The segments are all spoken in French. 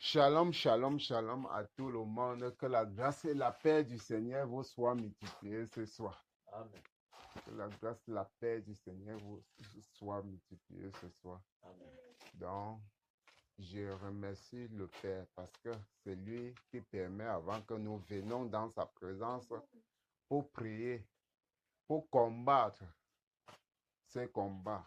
Shalom, shalom, shalom à tout le monde. Que la grâce et la paix du Seigneur vous soient multipliées ce soir. Amen. Que la grâce et la paix du Seigneur vous soient multipliées ce soir. Amen. Donc, je remercie le Père parce que c'est lui qui permet, avant que nous venions dans sa présence, pour prier, pour combattre ces combats.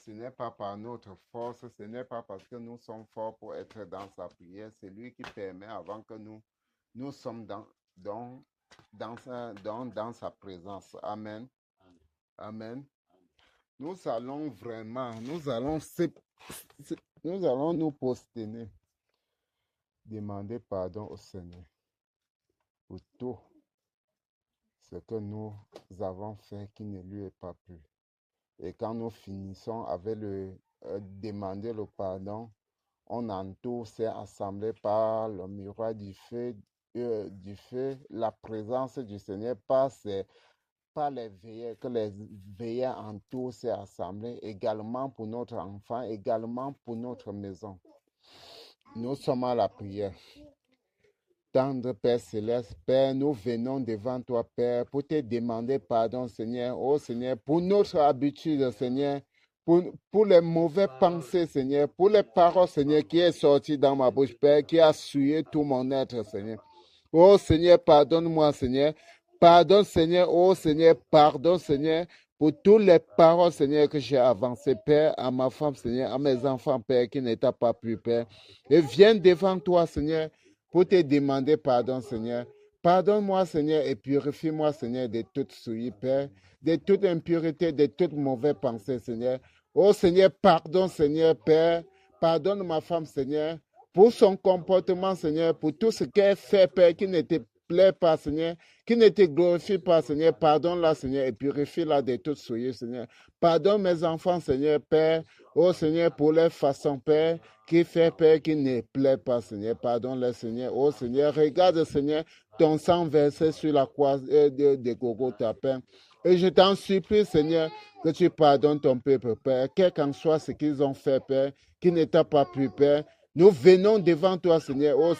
Ce n'est pas par notre force, ce n'est pas parce que nous sommes forts pour être dans sa prière. C'est lui qui permet avant que nous sommes dans sa présence. Amen. Amen. Nous allons vraiment, nous allons nous prosterner, demander pardon au Seigneur pour tout ce que nous avons fait qui ne lui est pas plu. Et quand nous finissons avec demander le pardon, on entoure ces assemblées par le miroir du feu, la présence du Seigneur, par les veilleurs, que les veilleurs entourent ces assemblées, également pour notre enfant, également pour notre maison. Nous sommes à la prière. Tendre Père Céleste, Père, nous venons devant toi, Père, pour te demander pardon, Seigneur. Oh Seigneur, pour notre habitude, Seigneur, pour les mauvaises pensées, Seigneur, pour les paroles, Seigneur, qui est sorti dans ma bouche, Père, qui a souillé tout mon être, Seigneur. Oh Seigneur, pardonne-moi, Seigneur. Pardonne, Seigneur. Oh Seigneur, pardonne, Seigneur, pour toutes les paroles, Seigneur, que j'ai avancées, Père, à ma femme, Seigneur, à mes enfants, Père, qui n'étaient pas plus, Père. Et viens devant toi, Seigneur, pour te demander pardon, Seigneur. Pardonne-moi, Seigneur, et purifie-moi, Seigneur, de toute souillure, Père, de toute impureté, de toute mauvaise pensée, Seigneur. Oh Seigneur, pardon, Seigneur, Père. Pardonne ma femme, Seigneur, pour son comportement, Seigneur, pour tout ce qu'elle fait, Père, qui ne te plaît pas, Seigneur, qui ne te glorifie pas, Seigneur. Pardonne-la, Seigneur, et purifie-la de toute souillure, Seigneur. Pardonne mes enfants, Seigneur, Père. Oh Seigneur, pour leur façon, Père, qui fait, Père, qui ne plaît pas, Seigneur. Pardonne-le, Seigneur. Oh Seigneur, regarde, Seigneur, ton sang versé sur la croix de Golgotha, Père. Et je t'en supplie, Seigneur, que tu pardonnes ton peuple, Père, quel qu'en soit ce qu'ils ont fait, Père, qui ne t'a pas plu, Père. Nous venons devant toi, Seigneur. Oh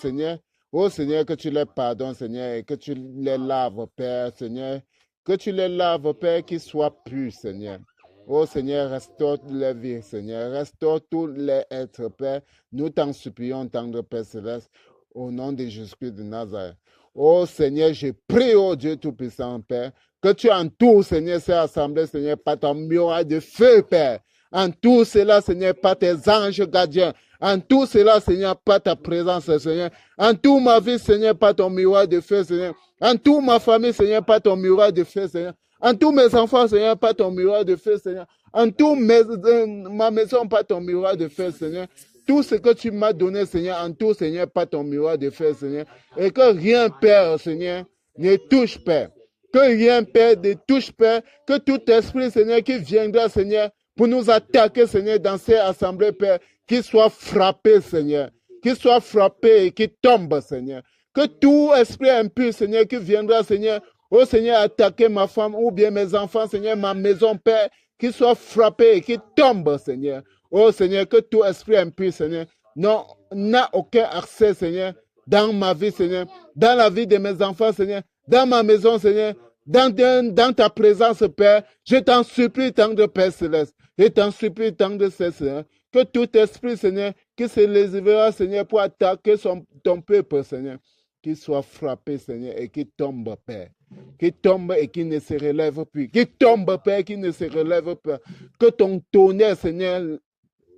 Seigneur, que tu les pardonnes, Seigneur, et que tu les laves, Père, Seigneur. Que tu les laves, Père, qu'ils soient purs, Seigneur. Oh Seigneur, restaure les vies, Seigneur. Restaure tous les êtres, Père. Nous t'en supplions, tendre Père Céleste, au nom de Jésus-Christ de Nazareth. Oh Seigneur, je prie, oh Dieu Tout-Puissant, Père, que tu entoures, Seigneur, cette assemblée, Seigneur, par ton muraille de feu, Père. Entoure cela, Seigneur, par tes anges gardiens. Entoure cela, Seigneur, par ta présence, Seigneur. Entoure ma vie, Seigneur, par ton miroir de feu, Seigneur. Entoure ma famille, Seigneur, par ton miroir de feu, Seigneur. Entoure mes enfants, Seigneur, par ton miroir de feu, Seigneur. Entoure ma maison par ton miroir de feu, Seigneur. Tout ce que tu m'as donné, Seigneur, entoure, Seigneur, par ton miroir de feu, Seigneur. Et que rien, Père, Seigneur, ne touche, Père. Que rien, Père, ne touche, Père. Que tout esprit, Seigneur, qui viendra, Seigneur, pour nous attaquer, Seigneur, dans ces assemblées, Père, qu'il soit frappé, Seigneur. Qu'il soit frappé et qu'il tombe, Seigneur. Que tout esprit impur, Seigneur, qui viendra, Seigneur, oh Seigneur, attaquer ma femme ou bien mes enfants, Seigneur, ma maison, Père, qu'il soit frappé et qu'il tombe, Seigneur. Oh Seigneur, que tout esprit impur, Seigneur, n'a aucun accès, Seigneur, dans ma vie, Seigneur, dans la vie de mes enfants, Seigneur, dans ma maison, Seigneur, dans ta présence, Père. Je t'en supplie, tendre Père Céleste. Je t'en supplie, tendre Seigneur, que tout esprit, Seigneur, qui se lèvera, Seigneur, pour attaquer ton peuple, Seigneur, qu'il soit frappé, Seigneur, et qu'il tombe, Père. Qu'il tombe et qu'il ne se relève plus. Qu'il tombe, Père, qu'il ne se relève pas. Que ton tonnerre, Seigneur,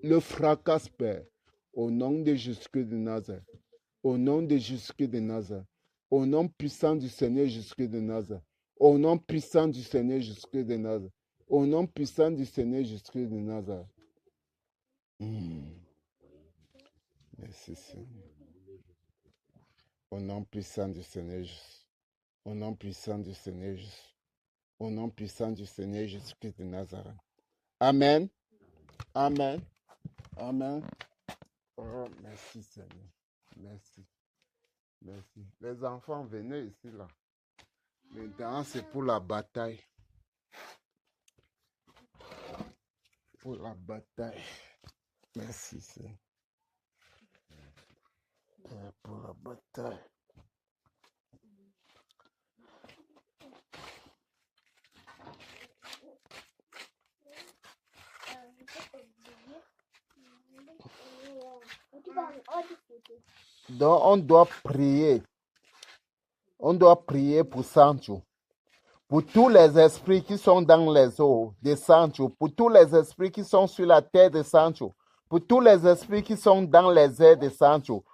le fracasse, Père. Au nom de Jésus-Christ de Nazareth. Au nom de Jésus-Christ de Nazareth. Au nom puissant du Seigneur Jésus-Christ de Nazareth. Au nom puissant du Seigneur Jésus-Christ de Nazareth. Au nom puissant du Seigneur Jésus-Christ de Nazareth. Merci, Seigneur. Au nom puissant du Seigneur Jésus. Au nom puissant du Seigneur Jésus. Au nom puissant du Seigneur Jésus-Christ de Nazareth. Amen. Amen. Amen. Oh, merci, Seigneur. Merci. Merci. Les enfants, venez ici, là. Maintenant, c'est pour la bataille. Pour la bataille. Merci, Seigneur. bataille. Donc, on doit prier. On doit prier pour Sancho. Pour tous les esprits qui sont dans les eaux de Sancho. Pour tous les esprits qui sont sur la terre de Sancho. Pour tous les esprits qui sont dans les airs de Sancho.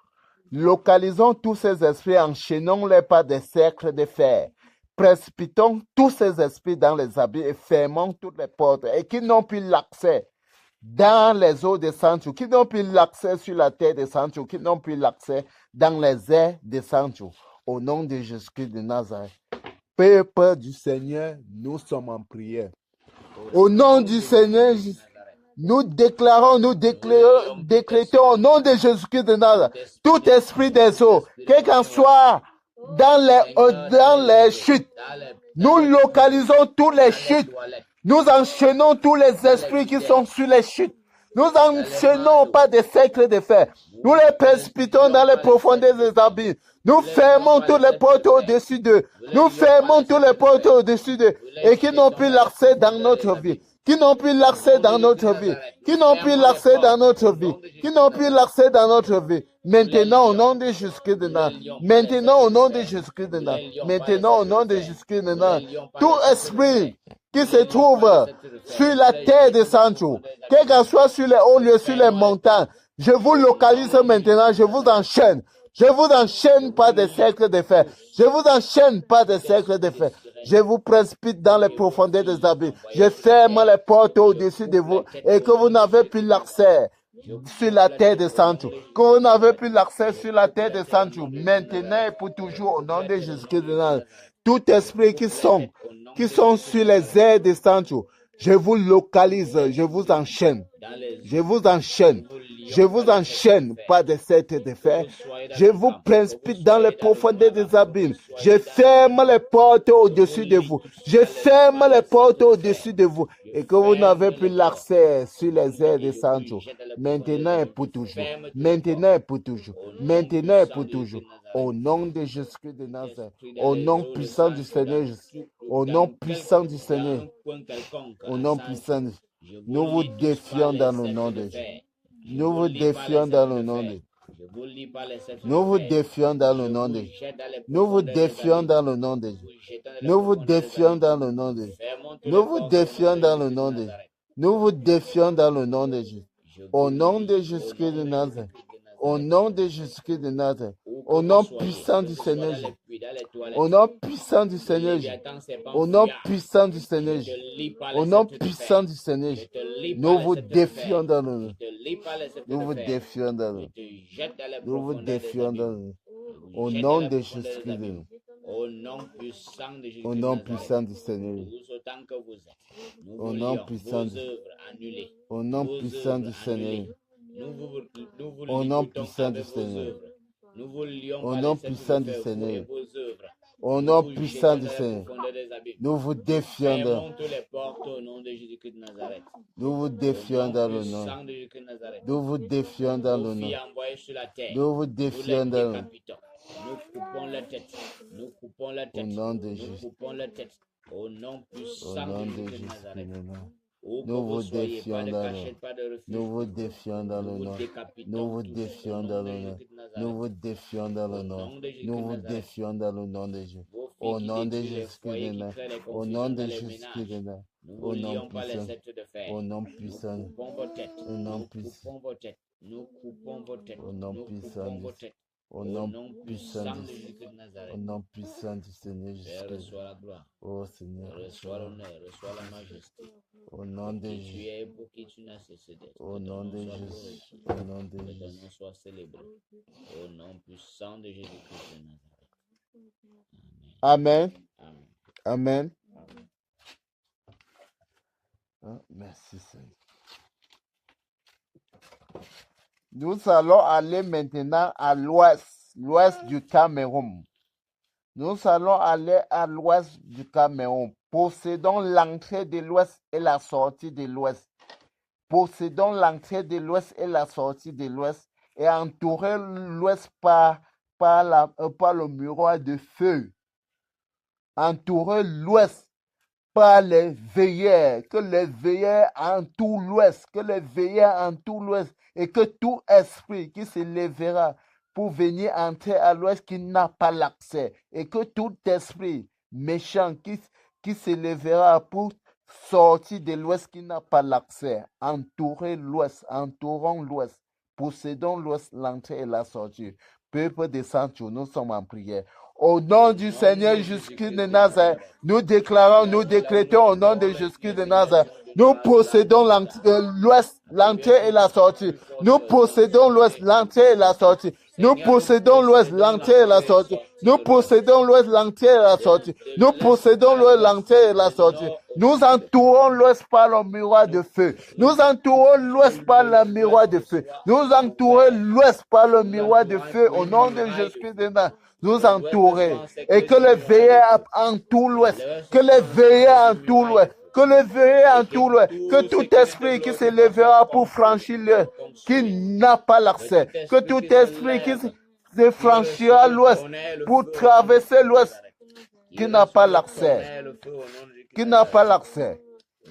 Localisons tous ces esprits, enchaînons-les par des cercles de fer. Précipitons tous ces esprits dans les habits et fermons toutes les portes et qui n'ont plus l'accès dans les eaux de Sancho, qui n'ont plus l'accès sur la terre de Sancho, qui n'ont plus l'accès dans les airs de Sancho. Au nom de Jésus-Christ de Nazareth. Peuple du Seigneur, nous sommes en prière. Au nom du Seigneur, nous déclarons, décrétons au nom de Jésus-Christ de Nazareth, tout esprit des eaux, quel qu'en soit dans les chutes, nous localisons tous les chutes. Nous enchaînons tous les esprits qui sont sur les chutes. Nous enchaînons pas des cercles de fer. Nous les précipitons dans les profondeurs des abysses. Nous fermons toutes les portes au-dessus d'eux. Nous fermons toutes les portes au-dessus d'eux. Et qui n'ont plus l'accès dans notre vie. Qui n'ont plus l'accès dans notre vie. Qui n'ont plus l'accès dans notre vie. Qui n'ont plus l'accès dans notre vie. Maintenant, au nom de Jésus-Christ de Nazareth. Maintenant, au nom de Jésus-Christ de Nazareth. Maintenant, au nom de Jésus-Christ de Nazareth. Tout esprit qui se trouve sur la terre de Sancho, quel que soit sur les hauts lieux, sur les montagnes, je vous localise maintenant, je vous enchaîne. Je vous enchaîne par des cercles de fer. Je vous enchaîne par des cercles de fer. Je vous précipite dans les profondeurs des abysses. Je ferme les portes au-dessus de vous et que vous n'avez plus l'accès sur la terre de Sancho. Que vous n'avez plus l'accès sur la terre de Sancho. Maintenant et pour toujours, au nom de Jésus-Christ de Nazareth. Tout esprit qui sont sur les airs de Sancho, je vous localise, je vous enchaîne. Je vous enchaîne. Je vous enchaîne par des cercles de fer. Je vous précipite dans les profondeurs des abîmes. Je ferme les portes au-dessus de vous. Je ferme les portes au-dessus de vous. Et que vous n'avez plus l'accès sur les airs de Sancho. Maintenant et pour toujours. Maintenant et pour toujours. Maintenant et pour toujours. Au nom de Jésus-Christ de Nazareth. Au nom puissant du Seigneur Jésus. Au nom puissant du Seigneur. Au nom puissant du Seigneur. Nous vous défions dans le nom de Jésus. Nous vous défions dans le nom de Jésus. Nous vous défions dans le nom de Jésus. Nous vous défions dans le nom de Jésus. Nous vous défions dans le nom de Jésus. Nous vous défions dans le nom de Jésus. Nous vous défions dans le nom de Jésus. Au nom de Jésus-Christ de Nazareth. Au nom de Jésus-Christ de Nazareth. Au nom puissant du Seigneur Jésus. Au nom puissant du Seigneur Jésus. Au nom puissant du Seigneur Jésus. Au nom puissant du Seigneur Jésus. Nous vous défions dans le nom. Nous vous défions dans le nom. Nous vous défions dans le nom. Au nom de Jésus-Christ de Nazareth. Au nom puissant du Seigneur. Au nom puissant du Au nom puissant du Seigneur. Au nom puissant du Seigneur. Au nom puissant du Seigneur. Au nom puissant du Seigneur. Nous vous défions dans Nous vous défions dans le nom. Nous vous défions dans le nom. Nous vous défions dans le nom. Nous coupons la tête. Nous coupons la tête. Au nom de Jésus. Nous coupons la tête. Au nom Au puissant nom de de Jésus de Nazareth. Jésus. Où que Nous vous vous soyez, défions pas de dans le cachette, pas de refuge. Nous vous défions dans le Nous vous nom. décapitons Nous vous tous. défions Au dans nom le de nom. Jésus de Nazareth. Nous vous défions dans le Au nom. nom de Jésus Nous de vous Nazareth. défions dans le nom de Jésus. Vos filles Au qui nom de détruisent les Jésus foyers, qui Christ. créent les Au confusions nom de dans les Jésus ménages. Christ. Nous Au vous nom lions par les puissant. sept de fer. Au nom Nous puissant. coupons vos têtes. Au nom Nous puissant. coupons vos têtes. Nous coupons vos têtes. Au nom Nous puissant coupons du- vos têtes. Au Au nom nom puissant puissant de du- Jésus de Nazareth. Au nom puissant du Seigneur Père, Jésus-Christ. reçois la gloire. Oh Seigneur, Reçois l'honneur. Reçois la majesté. au nom de Qui tu Jésus. es, pour qui tu n'as cessé d'être. Au Que ton nom de nom soit Jésus. glorifié. Au nom de Que ton Jésus. nom soit célébré. Au nom puissant de Jésus-Christ de Nazareth. Amen. Amen. Amen. Amen. Ah, merci Seigneur. Nous allons aller maintenant à l'ouest du Cameroun. Nous allons aller à l'ouest du Cameroun. Possédons l'entrée de l'ouest et la sortie de l'ouest. Possédons l'entrée de l'ouest et la sortie de l'ouest et entourer l'ouest par par le miroir de feu. Entourer l'ouest par les veilleurs, que les veilleurs entourent l'ouest, que les veilleurs entourent l'ouest, et que tout esprit qui se lèvera pour venir entrer à l'ouest qui n'a pas l'accès, et que tout esprit méchant qui se lèvera pour sortir de l'ouest qui n'a pas l'accès, entourer l'ouest, entourons l'ouest, possédons l'ouest, l'entrée et la sortie. Peuple des saints, nous sommes en prière. Au nom du Seigneur Jésus-Christ de Nazareth, nous déclarons, nous décrétons au nom de Jésus-Christ de Nazareth, nous possédons l'ouest, l'entrée et la sortie. Nous possédons l'ouest, l'entrée et la sortie. Nous possédons l'ouest, l'entrée et la sortie. Nous possédons l'ouest, l'entrée et la sortie. Nous possédons l'ouest, l'entrée et la sortie. Nous entourons l'ouest par le miroir de feu. Nous entourons l'ouest par le miroir de feu. Nous entourons l'ouest par le miroir de feu au nom de Jésus-Christ de Nazareth. Nous entourer et que les veilleurs entourent l'ouest, que les veilleurs entourent l'ouest, que les veilleurs entourent l'ouest, que tout esprit qui se lèvera pour franchir l'ouest, qui n'a pas l'accès, que tout esprit qui se franchira l'ouest pour traverser l'ouest, qui n'a pas l'accès, qui n'a pas l'accès,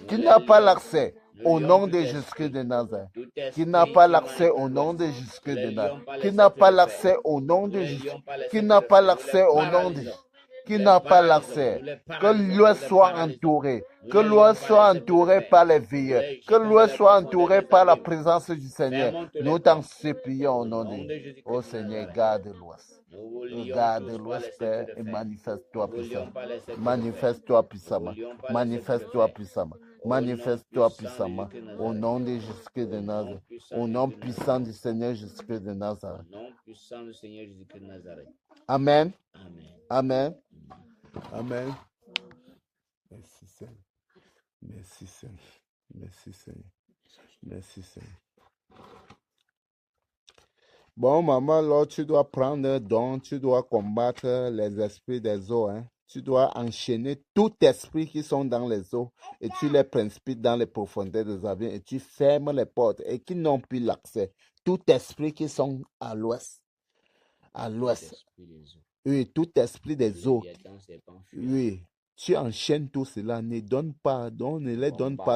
qui n'a pas l'accès. Au nom de Jésus-Christ de Nazareth, qui n'a pas l'accès au nom de Jésus-Christ de Nazareth, qui n'a pas l'accès au nom de Jésus, qui n'a pas l'accès au nom de Jésus, qui n'a pas l'accès, que l'ouest soit entouré, que l'ouest soit entouré par les veilleurs, que l'ouest soit entouré par la présence du Seigneur. Nous t'en supplions au nom de Jésus. Ô Seigneur, garde l'ouest. Garde l'ouest, Père, et manifeste-toi puissamment. Manifeste-toi puissamment. Manifeste-toi puissamment. Manifeste-toi puissamment. Au nom de Jésus-Christ de Nazareth. Au nom puissant du Seigneur Jésus-Christ de Nazareth. Amen. Amen. Amen. Merci Seigneur. Merci Seigneur. Merci Seigneur. Merci Seigneur. Bon, maman, là, tu dois prendre un don, tu dois combattre les esprits des eaux. Hein. Tu dois enchaîner tout esprit qui sont dans les eaux et tu les précipites dans les profondeurs des abîmes et tu fermes les portes et qui n'ont plus l'accès. Tout esprit qui sont à l'ouest. À l'ouest. Oui, tout esprit des eaux. Oui, tu enchaînes tout cela. Ne les donne pas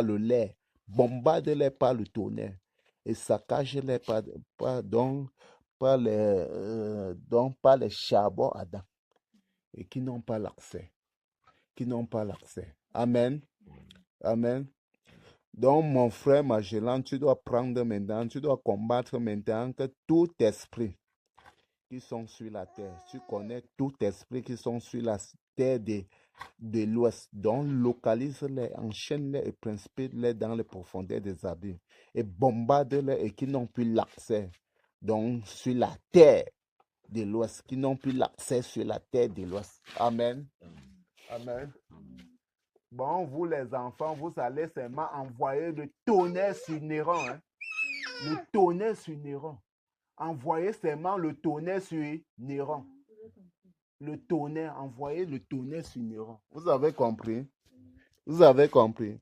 le lait. Bombarde-les par le tonnerre. Et saccage-les par les charbons Adam. Et qui n'ont pas l'accès. Qui n'ont pas l'accès. Amen. Amen. Donc, mon frère Magellan, tu dois prendre maintenant, tu dois combattre maintenant que tout esprit qui sont sur la terre, tu connais tout esprit qui sont sur la terre de l'ouest. Donc, localise-les, enchaîne-les et précipite-les dans les profondeurs des abîmes. Et bombarde-les et qui n'ont plus l'accès. Donc, sur la terre de l'ouest, qui n'ont plus l'accès sur la terre de l'ouest. Amen. Amen. Bon, vous les enfants, vous allez seulement envoyer le tonnerre sur Néron. Hein? Le tonnerre sur Néron. Envoyez seulement le tonnerre sur Néron. Le tonnerre, envoyez le tonnerre sur Néron. Vous avez compris? Vous avez compris?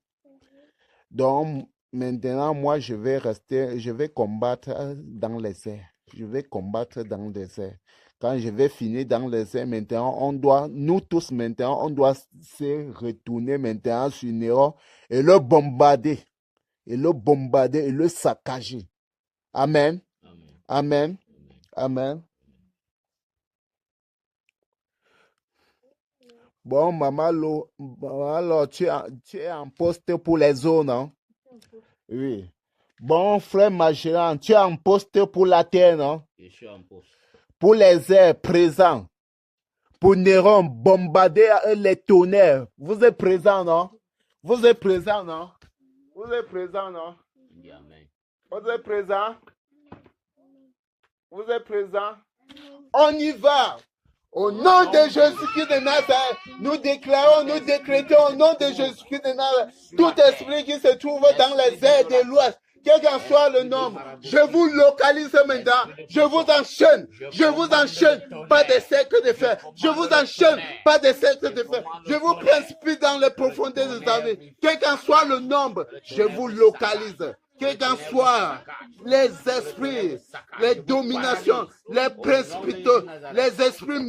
Donc, maintenant, moi, je vais combattre dans les airs. Je vais combattre dans les airs. Quand je vais finir dans les airs, maintenant, nous tous maintenant, on doit se retourner maintenant sur Néron et le bombarder. Et le saccager. Amen. Amen. Amen. Bon, maman, alors tu es en poste pour les eaux, non? Oui. Bon, frère Magellan, tu es en poste pour la terre, non? Je suis en poste. Pour les airs présents. Pour Néron, bombarder les tonnerres. Vous êtes présents, non? Vous êtes présents, non? Vous êtes présents, non? Amen. Vous êtes présents? Vous êtes présents? On y va! Au nom de Jésus-Christ de Nazareth, nous déclarons, nous décrétons au nom de Jésus-Christ de Nazareth, tout esprit qui se trouve dans les airs de l'ouest, quel qu'en soit le nombre, je vous localise maintenant, je vous enchaîne par des cercles de fer, je vous enchaîne par des cercles de fer, je vous précipite dans les profondeurs des abîmes, quel qu'en soit le nombre, je vous localise. quel qu'en soit les esprits, les dominations, les principautés, les esprits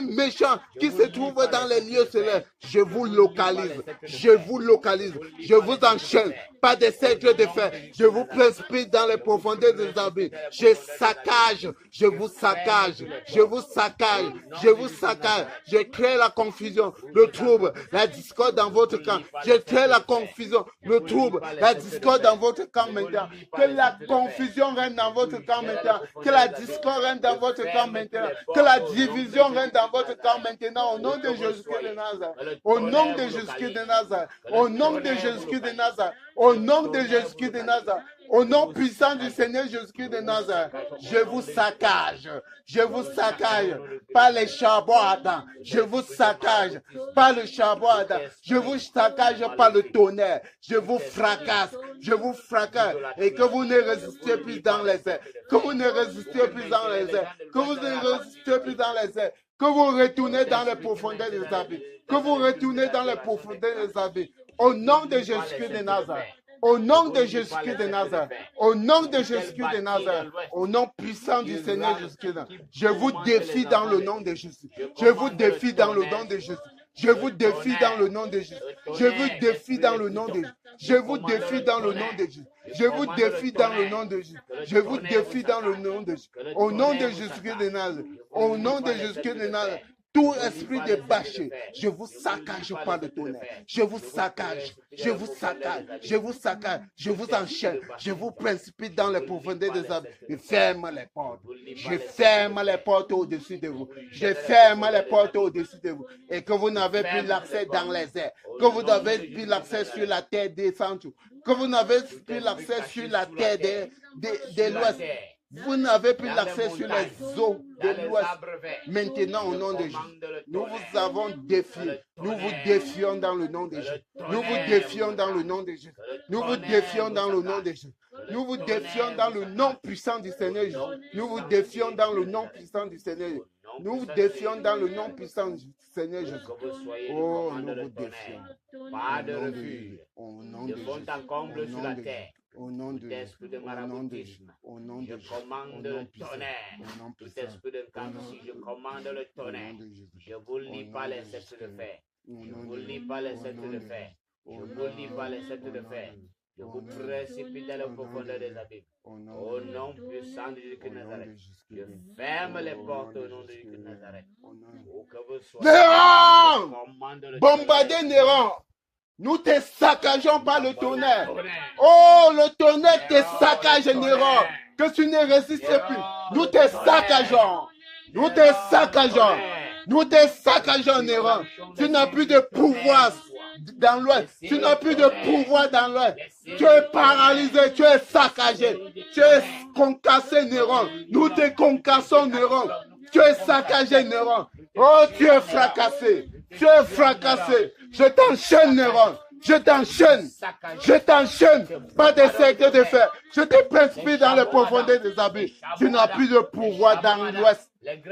méchants qui se trouvent dans les lieux célestes, je vous localise, je vous enchaîne par des cercles de fer, je vous précipite dans les profondeurs des abîmes, je vous saccage, je crée la confusion, le trouble, la discorde dans votre camp, je crée la confusion, le trouble, la discorde dans votre camp maintenant, que la confusion règne dans votre camp maintenant, que la discorde règne dans votre camp maintenant, que la division règne dans votre camp maintenant, au nom de Jésus-Christ de Nazareth, au nom de Jésus-Christ de Nazareth, au nom de Jésus-Christ de Nazareth, au nom de Jésus-Christ de Nazareth, au nom puissant du Seigneur Jésus-Christ de Nazareth, je vous saccage par les charbons ardents, je vous saccage par le charbon ardent, je vous saccage par le tonnerre, je vous fracasse, et que vous ne résistiez plus dans les airs, que vous ne résistiez plus dans les airs, que vous ne résistiez plus dans les airs, que vous retournez dans les profondeurs des abîmes, que vous retournez dans les profondeurs des abîmes, au nom de Jésus-Christ de Nazareth. Au nom de Jésus-Christ de Nazareth, au nom de Jésus-Christ de Nazareth, au nom puissant du Seigneur Jésus-Christ, je vous défie dans le nom de Jésus. Je vous défie dans le nom de Jésus. Je vous défie dans le nom de Jésus. Je vous défie dans le nom de Jésus. Je vous défie dans le nom de Jésus. Je vous défie dans le nom de Jésus. Je vous défie dans le nom de Jésus. Au nom de Jésus-Christ de Nazareth. Au nom de Jésus-Christ de Nazareth. Tout esprit de bâché, je vous saccage par le tonnerre. Je vous saccage, je vous enchaîne, je vous précipite dans les profondeurs des abîmes. Je ferme les portes. Je ferme les portes au-dessus de vous. Je ferme les portes au-dessus de vous. Et que vous n'avez plus l'accès dans les airs. Que vous n'avez plus l'accès sur la terre descendue. Que vous n'avez plus l'accès sur la terre de l'ouest. Vous n'avez plus l'accès sur les eaux de l'Ouest. Maintenant, au nom de Jésus, nous vous avons défié. Nous vous défions dans le nom de Jésus. Nous vous défions dans le nom de Jésus. Nous vous défions dans le nom de Jésus. Nous vous défions dans le nom puissant du Seigneur Jésus. Nous vous défions dans le nom puissant du Seigneur Jésus. Nous vous défions dans le nom puissant du Seigneur Jésus. Oh, nous vous défions. Pas de refuge. Au nom De de fond Jésus. en comble sur la terre. Au nom de Esprit de au nom de maraboutisme. au nom de Je commande le tonnerre. au nom Tout puissant, esprit de calcie, je commande le au tonnerre. nom de Jésus. Je vous lis pas les sceptres de fer. Je vous lis pas les sceptres de fer. Je vous lis pas les sceptres de fer. Je vous précipite dans les profondeurs des abîmes. Au nom puissant de Jésus de Nazareth. Je ferme les portes au nom de Jésus de Nazareth. Où que vous soyez. Néron! Commande le Bombardez Néron! Nous te saccageons par le tonnerre. Oh, le tonnerre te saccage, Néron. Que tu ne résistes plus. Nous te saccageons. Nous te saccageons. Nous te saccageons, Néron. Tu n'as plus de pouvoir dans l'Ouest. Tu n'as plus de pouvoir dans l'Ouest. Tu es paralysé. Tu es saccagé. Tu es concassé, Néron. Nous te concassons, Néron. Tu es saccagé, Néron. Oh, tu es fracassé. Tu es fracassé. Je t'enchaîne, Néron. Je t'enchaîne. Je t'enchaîne par des cercles de fer. Je te précipite dans les profondeurs des abysses. Tu n'as plus de pouvoir dans l'Ouest.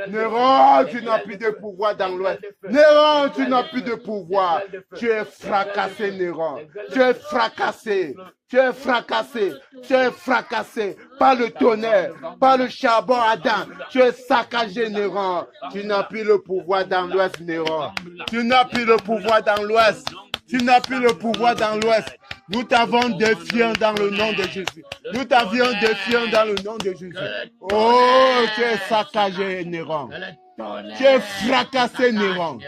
Néron, tu n'as plus de pouvoir dans l'Ouest. Néron, tu n'as plus de pouvoir. Tu es fracassé, Néron. Tu es fracassé. Tu es fracassé. Tu es fracassé par le tonnerre, par le charbon ardent. Tu es saccagé, Néron. Tu n'as plus le pouvoir dans l'Ouest, Néron. Tu n'as plus le pouvoir dans l'Ouest. Tu n'as plus le pouvoir dans l'Ouest. Nous t'avons défiant dans le nom de Jésus. Nous t'avions défiant dans le nom de Jésus. Oh, tu es saccagé, Néron. Tu es fracassé, Néron.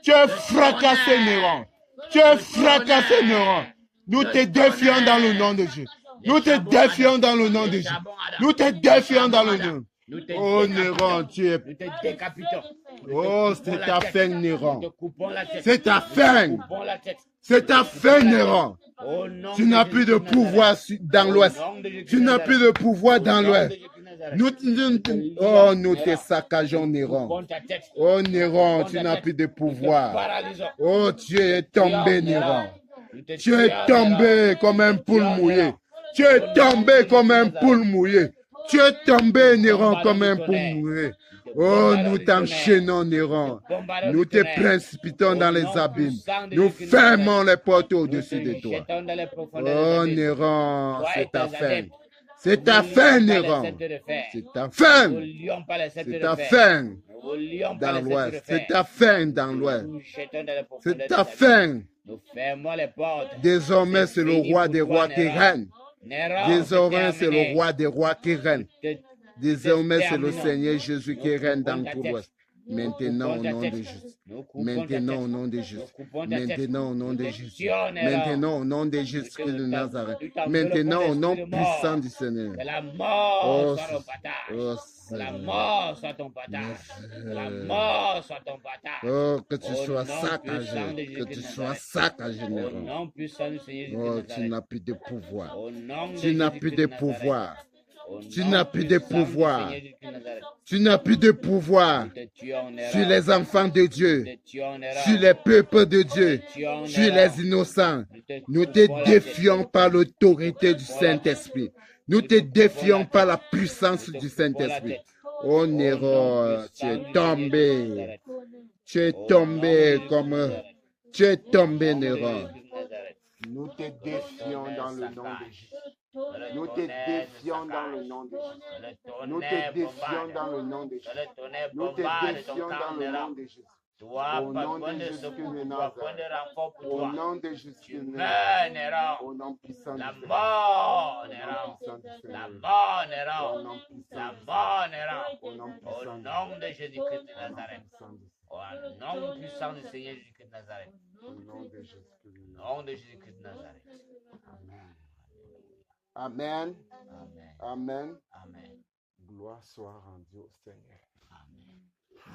Tu es fracassé, Néron. Tu es fracassé, Néron. Nous te défions dans le nom de Jésus. Nous te défions dans le nom de Jésus. Nous te défions dans le nom. Oh, Néron, tu es... Oh, c'est ta fin, Néron. C'est ta fin. C'est ta fin, Néron. Tu n'as plus de pouvoir dans l'Ouest. Tu n'as plus de pouvoir dans l'Ouest. Nous te saccageons, Néron. Oh, Néron, tu n'as plus de pouvoir. Oh, tu es tombé, Néron. Tu es tombé comme un poule mouillé. Tu es tombé comme un poule mouillé. Tu es tombé, Néron, comme un pour mourir. Oh, nous t'enchaînons, Néron. Nous te précipitons dans les abîmes. Nous fermons les portes au-dessus de toi. Oh, Néron, c'est ta fin. C'est ta fin, Néron. C'est ta fin. C'est ta fin dans l'ouest. C'est ta fin dans l'ouest. C'est ta fin. Désormais, c'est le roi des rois qui règne. Désormais, c'est le roi des rois qui règne. Désormais, c'est le Seigneur Jésus qui règne dans tout l'ouest. Maintenant, au nom de Jésus. Maintenant, au nom de Jésus. Maintenant, au nom de Jésus. Maintenant, au nom de Jésus de Nazareth. Maintenant, au nom puissant du Seigneur. La mort soit ton Oh, partage. La mort soit ton partage. La mort soit ton partage. Oh, que tu sois saccagé. Que tu sois saccagé, Au Néron. nom puissant du Seigneur Jésus de Oh, Nazareth. tu n'as plus de pouvoir. Au nom Tu n'as Jésus plus Christ de Nazareth. pouvoir. Au Tu nom n'as plus de puissant du pouvoir. Seigneur Jésus Christ Nazareth. Tu n'as plus de pouvoir Nous te tuons en erreur. sur les enfants de Dieu, Nous te tuons en erreur. sur les peuples de Dieu, Nous te tuons en sur erreur. les innocents. Nous te coupons la défions tête. par l'autorité du Saint-Esprit. Nous te défions par la puissance du Saint-Esprit. Oh Néron, tu es tombé. Tu es tombé comme... Tu es tombé, Néron. Nous te défions dans le nom de Jésus. Nous te défions dans le nom de Jésus. Nous te défions dans le nom de Jésus. Nous te défions dans le nom de Jésus. Toi, Au pas nom point de de Jésus secours, de toi, point de Nazareth. renfort pour Au toi. nom de Jésus Tu de meurs, Nazareth. Néron. Au nom puissant La du Seigneur. mort, Au nom Néron. puissant du La Seigneur. mort, Au Néron. nom puissant La du mort, Néron. Au nom Au puissant du nom de Jésus-Christ de Au nom Nazareth. puissant du Au nom puissant du Seigneur Jésus-Christ de Nazareth. Au nom de Jésus de Au Nazareth. nom de Jésus-Christ de Nazareth. Amen. Amen. Amen. Amen. Gloire soit rendue au Seigneur. Amen.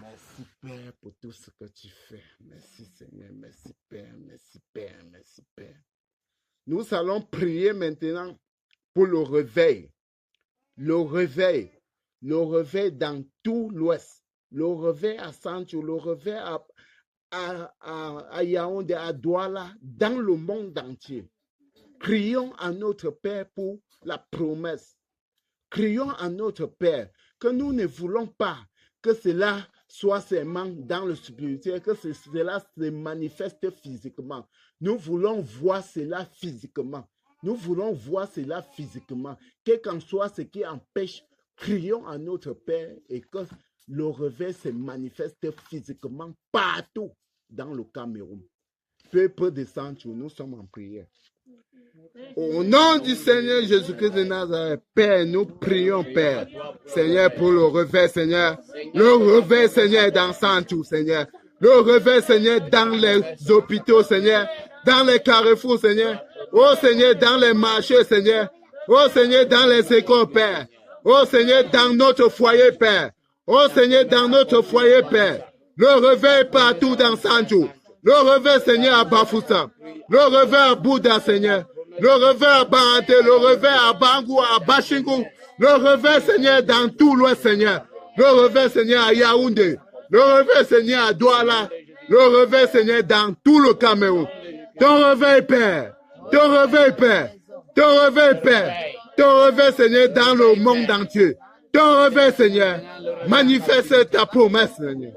Merci Père pour tout ce que tu fais. Merci Seigneur. Merci Père. Merci Père. Merci Père. Nous allons prier maintenant pour le réveil. Le réveil. Le réveil dans tout l'Ouest. Le réveil à Sancho. Le réveil à Yaoundé, à Douala, dans le monde entier. Crions à notre Père pour la promesse. Crions à notre Père que nous ne voulons pas que cela soit seulement dans le spirituel, que cela se manifeste physiquement. Nous voulons voir cela physiquement. Nous voulons voir cela physiquement. Quel qu'en soit ce qui empêche, crions à notre Père et que le réveil se manifeste physiquement partout dans le Cameroun. Peuple de Sancho, nous sommes en prière. Au nom du Seigneur Jésus-Christ de Nazareth, Père, nous prions, Père. Seigneur, pour le réveil, Seigneur. Le réveil, Seigneur, dans Sancho, Seigneur. Le réveil, Seigneur, dans les hôpitaux, Seigneur. Dans les carrefours, Seigneur. Oh Seigneur, dans les marchés, Seigneur. Oh Seigneur, dans les écoles, Père. Oh Seigneur, dans notre foyer, Père. Oh Seigneur, dans notre foyer, Père. Le réveil partout dans Sancho. Le réveil, Seigneur, à Bafoussa. Le réveil à Bouddha, Seigneur. Le réveil à Barante. Le réveil à Bangou, à Bachingou. Le réveil, Seigneur, dans tout l'Ouest, Seigneur. Le réveil, Seigneur, à Yaoundé. Le réveil, Seigneur, à Douala. Le réveil, Seigneur, dans tout le Cameroun. Ton réveil, Père. Ton réveil, Père. Ton réveil, Père. Ton réveil, Seigneur, dans le monde entier. Ton réveil, Seigneur. Manifeste ta promesse, Seigneur.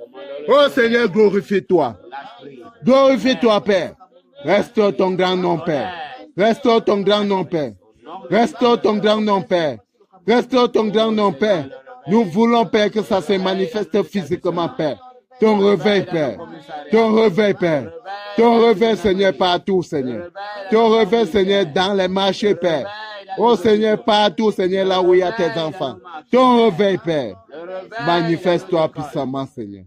Oh Seigneur, glorifie-toi. Glorifie-toi, Père. Restaure ton grand nom, Père. Restaure ton grand nom, Père. Restaure ton grand nom, Père. Restaure ton grand nom, Père. Nous voulons, Père, que ça se manifeste physiquement, Père. Ton réveil, Père. Ton réveil, Père. Ton réveil, Seigneur, partout, Seigneur. Ton réveil, Seigneur, dans les marchés, Père. Oh Seigneur, partout, Seigneur, là où il y a tes enfants. Ton réveil, Père. Manifeste-toi puissamment, Seigneur.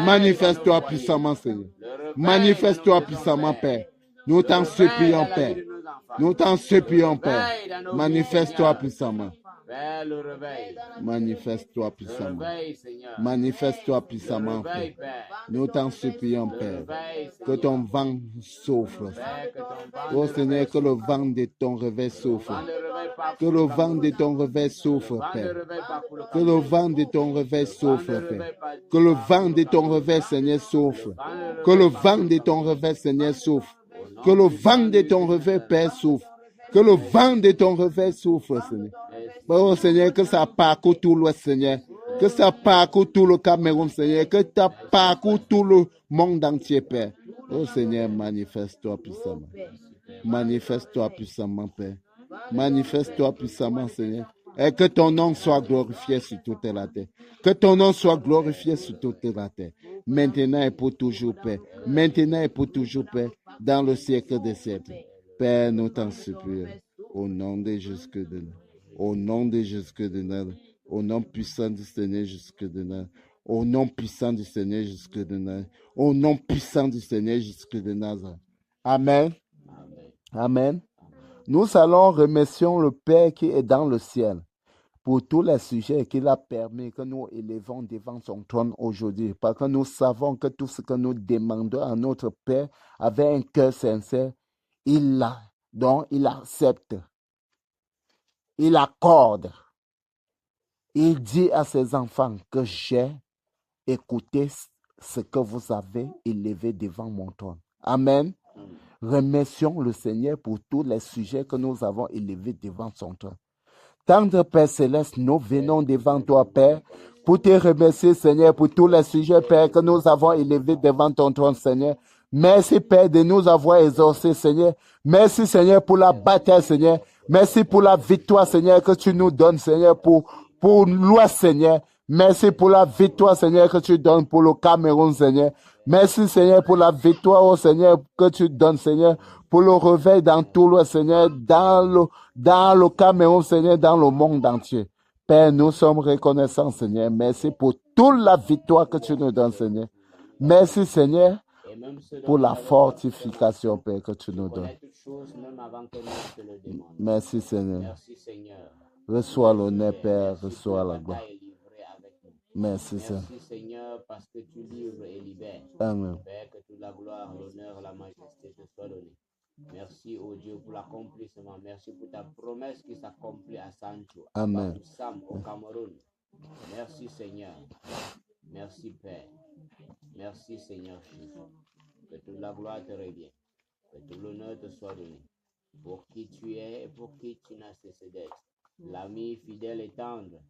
Manifeste-toi puissamment, Seigneur. Manifeste-toi puissamment, Père. Nous t'en supplions, Père. Nous t'en supplions, Père. Manifeste-toi puissamment. Manifeste-toi puissamment. Manifeste-toi puissamment, Père. Nous t'en supplions, Père. Que ton vent souffle. Oh Seigneur, que le vent de ton réveil souffle. Que le vent de ton réveil souffle, Père. Que le vent de ton réveil souffle, Père. Que le vent de ton réveil, Seigneur, souffle. Que le vent de ton réveil, Seigneur, souffle. Que le vent de ton réveil, Père, souffle. Que le vent de ton réveil souffle, Seigneur. Oh Seigneur, que ça parcourt tout l'Ouest, Seigneur. Que ça parcourt tout le Cameroun, Seigneur. Que ça parcourt tout le monde entier, Père. Oh Seigneur, manifeste-toi puissamment. Manifeste-toi puissamment, Père. Manifeste-toi puissamment, Seigneur. Et que ton nom soit glorifié sur toute la terre. Que ton nom soit glorifié sur toute la terre. Maintenant et pour toujours, Père. Maintenant et pour toujours, Père. Dans le siècle des siècles. Père, nous t'en supplions. Au nom de Jésus de nous. Au nom de Jésus de nous. Au nom puissant du Seigneur jusque de nous. Au nom puissant du Seigneur jusque de nous. Au nom puissant du Seigneur jusque de Nazareth. Amen. Amen. Nous allons remercier le Père qui est dans le ciel pour tous les sujets qu'il a permis que nous élevons devant son trône aujourd'hui. Parce que nous savons que tout ce que nous demandons à notre Père avec un cœur sincère, il l'a. Donc, il accepte. Il accorde. Il dit à ses enfants que j'ai écouté ce que vous avez élevé devant mon trône. Amen. Remercions le Seigneur pour tous les sujets que nous avons élevés devant son trône. Tendre Père Céleste, nous venons devant toi, Père, pour te remercier, Seigneur, pour tous les sujets, Père, que nous avons élevés devant ton trône, Seigneur. Merci, Père, de nous avoir exaucés, Seigneur. Merci, Seigneur, pour la bataille, Seigneur. Merci pour la victoire, Seigneur, que tu nous donnes, Seigneur, pour l'Ouest, Seigneur. Merci pour la victoire, Seigneur, que tu donnes pour le Cameroun, Seigneur. Merci, Seigneur, pour la victoire, oh Seigneur, que tu donnes, Seigneur, pour le réveil dans tout le Seigneur, dans le Cameroun, Seigneur, dans le monde entier. Père, nous sommes reconnaissants, Seigneur. Merci pour toute la victoire que tu nous donnes, Seigneur. Merci, Seigneur, pour la fortification, Père, que tu nous donnes. Merci, Seigneur. Reçois l'honneur, Père, reçois la gloire. Merci, Seigneur. Merci, Seigneur, parce que tu livres et libères. Amen. Père, que toute la gloire, l'honneur, la majesté te soit donnée. Merci, oh Dieu, pour l'accomplissement. Merci pour ta promesse qui s'accomplit à Sancho, à Amen. Sam, au Cameroun. Merci, Seigneur. Merci, Père. Merci, Seigneur Jésus. Que toute la gloire te revienne. Que tout l'honneur te soit donné. Pour qui tu es et pour qui tu n'as cessé d'être. L'ami fidèle et tendre.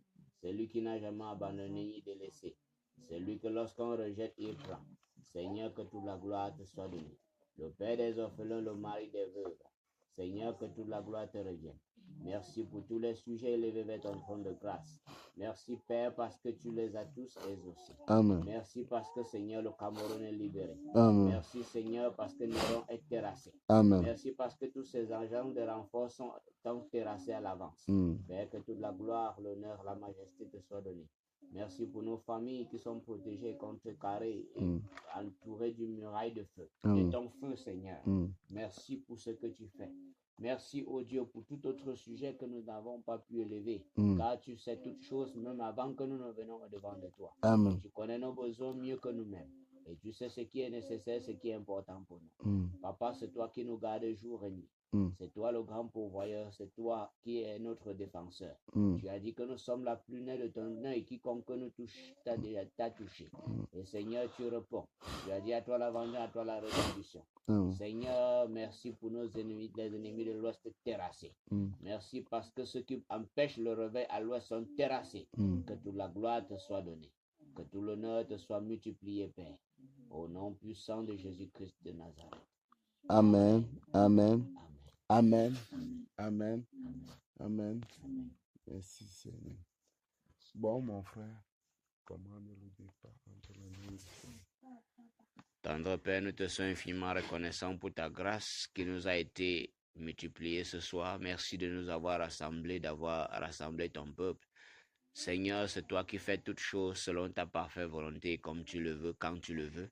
C'est lui qui n'a jamais abandonné ni délaissé. C'est lui que lorsqu'on rejette, il prend. Seigneur, que toute la gloire te soit donnée. Le Père des orphelins, le mari des veuves. Seigneur, que toute la gloire te revienne. Merci pour tous les sujets élevés vers ton trône de grâce. Merci, Père, parce que tu les as tous exaucés. Amen. Merci parce que, Seigneur, le Cameroun est libéré. Amen. Merci, Seigneur, parce que Néron est terrassé. Amen. Merci parce que tous ces agents de renfort sont terrassés à l'avance. Père, que toute la gloire, l'honneur, la majesté te soit donnée. Merci pour nos familles qui sont protégées, contrecarrées et entourées d'une muraille de feu. De ton feu, Seigneur. Merci pour ce que tu fais. Merci, oh Dieu, pour tout autre sujet que nous n'avons pas pu élever. Car tu sais toutes choses, même avant que nous ne venions devant de toi. Amen. Tu connais nos besoins mieux que nous-mêmes. Et tu sais ce qui est nécessaire, ce qui est important pour nous. Papa, c'est toi qui nous gardes jour et nuit. C'est toi le grand pourvoyeur, c'est toi qui es notre défenseur. Tu as dit que nous sommes la prunelle de ton œil, quiconque nous touche t'a touché. Et Seigneur, tu réponds. Tu as dit à toi la vengeance, à toi la rétribution. Seigneur, merci pour nos ennemis, les ennemis de l'Ouest terrassés. Merci parce que ceux qui empêchent le réveil à l'Ouest sont terrassés. Que toute la gloire te soit donnée. Que tout l'honneur te soit multiplié, Père. Au nom puissant de Jésus-Christ de Nazareth. Amen. Amen. Amen. Amen. Amen. Merci, Seigneur. Bon, mon frère, comment le départ entre les mains du Seigneur? Tendre Père, nous te sommes infiniment reconnaissants pour ta grâce qui nous a été multipliée ce soir. Merci de nous avoir rassemblés, d'avoir rassemblé ton peuple. Seigneur, c'est toi qui fais toutes choses selon ta parfaite volonté, comme tu le veux, quand tu le veux.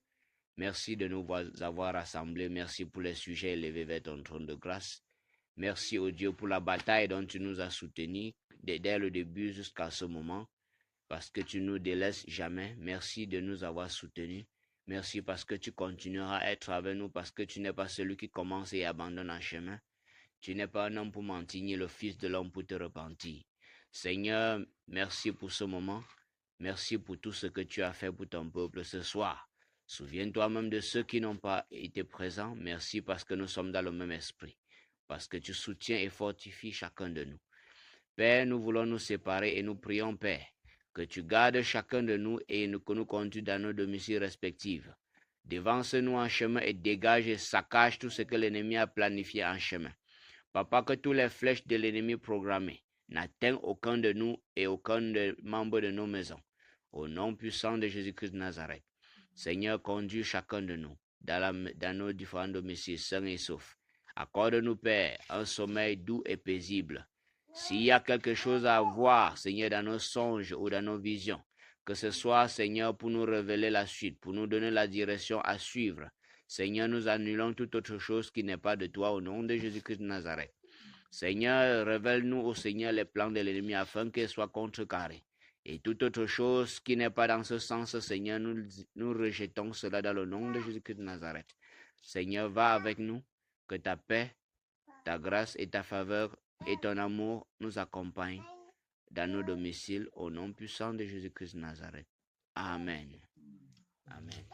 Merci de nous avoir rassemblés. Merci pour les sujets élevés vers ton trône de grâce. Merci, oh Dieu, pour la bataille dont tu nous as soutenus dès le début jusqu'à ce moment, parce que tu ne nous délaisses jamais. Merci de nous avoir soutenus. Merci parce que tu continueras à être avec nous, parce que tu n'es pas celui qui commence et abandonne en chemin. Tu n'es pas un homme pour mentir, ni le fils de l'homme pour te repentir. Seigneur, merci pour ce moment. Merci pour tout ce que tu as fait pour ton peuple ce soir. Souviens-toi même de ceux qui n'ont pas été présents. Merci parce que nous sommes dans le même esprit, parce que tu soutiens et fortifies chacun de nous. Père, nous voulons nous séparer et nous prions, Père, que tu gardes chacun de nous et que nous conduis dans nos domiciles respectifs. Devance-nous en chemin et dégage et saccage tout ce que l'ennemi a planifié en chemin. Papa, que toutes les flèches de l'ennemi programmées n'atteignent aucun de nous et aucun des membres de nos maisons. Au nom puissant de Jésus-Christ de Nazareth. Seigneur, conduis chacun de nous dans nos différents domiciles sains et saufs. Accorde-nous, Père, un sommeil doux et paisible. S'il y a quelque chose à voir, Seigneur, dans nos songes ou dans nos visions, que ce soit, Seigneur, pour nous révéler la suite, pour nous donner la direction à suivre. Seigneur, nous annulons toute autre chose qui n'est pas de toi au nom de Jésus-Christ de Nazareth. Seigneur, révèle-nous au Seigneur les plans de l'ennemi afin qu'ils soient contrecarrés. Et toute autre chose qui n'est pas dans ce sens, Seigneur, nous rejetons cela dans le nom de Jésus-Christ de Nazareth. Seigneur, va avec nous, que ta paix, ta grâce et ta faveur et ton amour nous accompagnent dans nos domiciles au nom puissant de Jésus-Christ de Nazareth. Amen. Amen.